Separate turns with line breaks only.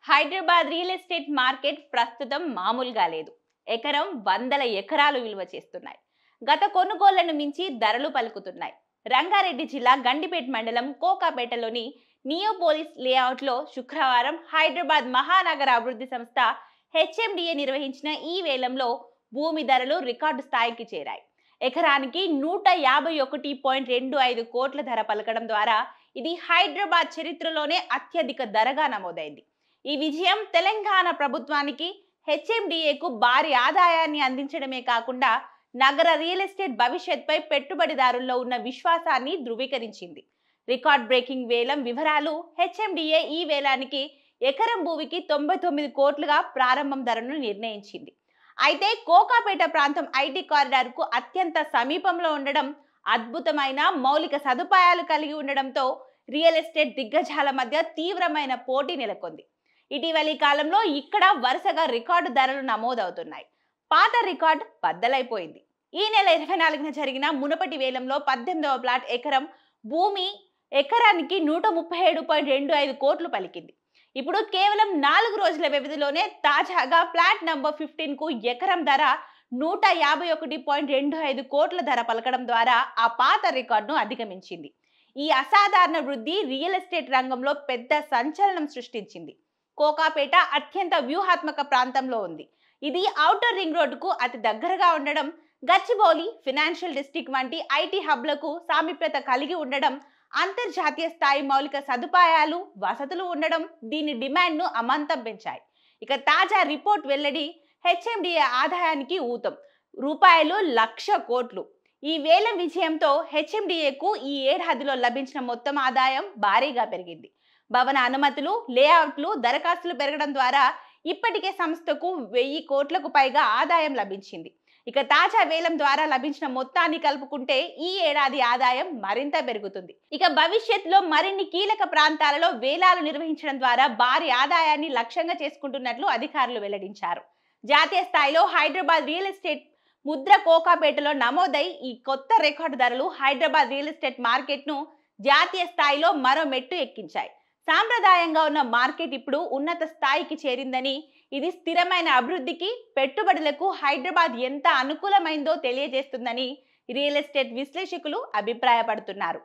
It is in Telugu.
హైదరాబాద్ రియల్ ఎస్టేట్ మార్కెట్ ప్రస్తుతం మామూలుగా లేదు. ఎకరం వందల ఎకరాలు విలువ చేస్తున్నాయి. గత కొనుగోళ్లను మించి ధరలు పలుకుతున్నాయి. రంగారెడ్డి జిల్లా గండిపేట మండలం కోకాపేటలోని నియోపోలిస్ లేఅవుట్లో శుక్రవారం హైదరాబాద్ మహానగర అభివృద్ధి సంస్థ హెచ్ఎండిఏ నిర్వహించిన ఈ వేలంలో భూమి ధరలు రికార్డు స్థాయికి చేరాయి. ఎకరానికి 151.25 కోట్ల ధర పలకడం ద్వారా ఇది హైదరాబాద్ చరిత్రలోనే అత్యధిక ధరగా నమోదైంది. ఈ విజయం తెలంగాణ ప్రభుత్వానికి హెచ్ఎండిఏకు భారీ ఆదాయాన్ని అందించడమే కాకుండా నగర రియల్ ఎస్టేట్ భవిష్యత్పై పెట్టుబడిదారుల్లో ఉన్న విశ్వాసాన్ని ధృవీకరించింది. రికార్డ్ బ్రేకింగ్ వేలం వివరాలు. హెచ్ఎండిఏ ఈ వేలానికి ఎకరం భూమికి 99 కోట్లుగా ప్రారంభం ధరను నిర్ణయించింది. అయితే కోకాపేట ప్రాంతం ఐటీ కారిడార్ కు అత్యంత సమీపంలో ఉండడం, అద్భుతమైన మౌలిక సదుపాయాలు కలిగి ఉండడంతో రియల్ ఎస్టేట్ దిగ్గజాల మధ్య తీవ్రమైన పోటీ నెలకొంది. ఇటీవలి కాలంలో ఇక్కడ వరుసగా రికార్డు ధరలు నమోదవుతున్నాయి. పాత రికార్డు బద్దలైపోయింది. ఈ నెల 24న జరిగిన మునుపటి వేలంలో 18వ ప్లాట్ ఎకరం భూమి ఎకరానికి 137.25 కోట్లు పలికింది. ఇప్పుడు కేవలం 4 రోజుల వ్యవధిలోనే తాజాగా ప్లాట్ నంబర్ 15 కు ఎకరం ధర 151.25 కోట్ల ధర పలకడం ద్వారా ఆ పాత రికార్డును అధిగమించింది. ఈ అసాధారణ వృద్ధి రియల్ ఎస్టేట్ రంగంలో పెద్ద సంచలనం సృష్టించింది. కోకాపేట అత్యంత వ్యూహాత్మక ప్రాంతంలో ఉంది. ఇది ఔటర్ రింగ్ రోడ్డుకు అతి దగ్గరగా ఉండడం, గచ్చిబౌలి, ఫినాన్షియల్ డిస్ట్రిక్ట్ వంటి ఐటీ హబ్లకు సామీప్యత కలిగి ఉండడం, అంతర్జాతీయ స్థాయి మౌలిక సదుపాయాలు, వసతులు ఉండడం దీని డిమాండ్ను అమాంతం పెంచాయి. ఇక తాజా రిపోర్ట్ వెల్లడి హెచ్ఎండిఏ ఆదాయానికి ఊతం ₹1,00,000 కోట్లు. ఈ వేలం విజయంతో హెచ్ఎండిఏకు ఈ ఏడాదిలో లభించిన మొత్తం ఆదాయం భారీగా పెరిగింది. భవన అనుమతులు, లేఅవుట్లు, దరఖాస్తులు పెరగడం ద్వారా ఇప్పటికే సంస్థకు 1000 కోట్లకు పైగా ఆదాయం లభించింది. ఇక తాజా వేలం ద్వారా లభించిన మొత్తాన్ని కలుపుకుంటే ఈ ఏడాది ఆదాయం మరింత పెరుగుతుంది. ఇక భవిష్యత్తులో మరిన్ని కీలక ప్రాంతాలలో వేలాలు నిర్వహించడం ద్వారా భారీ ఆదాయాన్ని లక్ష్యంగా చేసుకుంటున్నట్లు అధికారులు వెల్లడించారు. జాతీయ స్థాయిలో హైదరాబాద్ రియల్ ఎస్టేట్ ముద్ర కోకాపేటలో నమోదై ఈ కొత్త రికార్డు ధరలు హైదరాబాద్ రియల్ ఎస్టేట్ మార్కెట్ను జాతీయ స్థాయిలో మరో మెట్టు ఎక్కించాయి. సాంప్రదాయంగా ఉన్న మార్కెట్ ఇప్పుడు ఉన్నత స్థాయికి చేరిందని, ఇది స్థిరమైన అభివృద్ధికి, పెట్టుబడులకు హైదరాబాద్ ఎంత అనుకూలమైందో తెలియజేస్తుందని రియల్ ఎస్టేట్ విశ్లేషకులు అభిప్రాయపడుతున్నారు.